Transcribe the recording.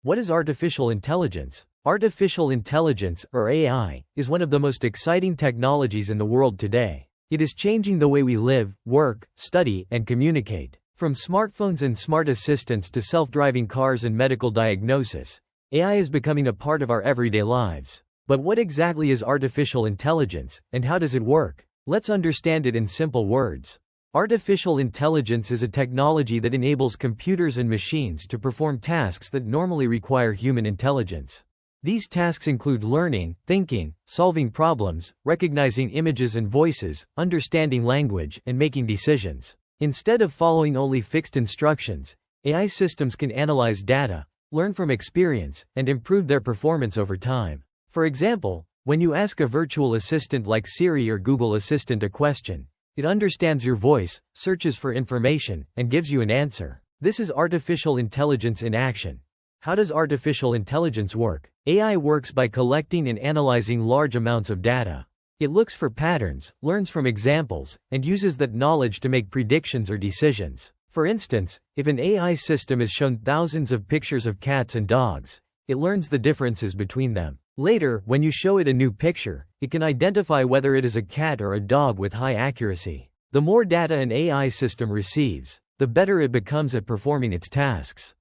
What is artificial intelligence? Artificial intelligence, or AI, is one of the most exciting technologies in the world today. It is changing the way we live, work, study, and communicate. From smartphones and smart assistants to self-driving cars and medical diagnosis, AI is becoming a part of our everyday lives. But what exactly is artificial intelligence, and how does it work? Let's understand it in simple words. Artificial intelligence is a technology that enables computers and machines to perform tasks that normally require human intelligence. These tasks include learning, thinking, solving problems, recognizing images and voices, understanding language, and making decisions. Instead of following only fixed instructions, AI systems can analyze data, learn from experience, and improve their performance over time. For example, when you ask a virtual assistant like Siri or Google Assistant a question, it understands your voice, searches for information, and gives you an answer. This is artificial intelligence in action. How does artificial intelligence work? AI works by collecting and analyzing large amounts of data. It looks for patterns, learns from examples, and uses that knowledge to make predictions or decisions. For instance, if an AI system is shown thousands of pictures of cats and dogs, it learns the differences between them. Later, when you show it a new picture, it can identify whether it is a cat or a dog with high accuracy. The more data an AI system receives, the better it becomes at performing its tasks.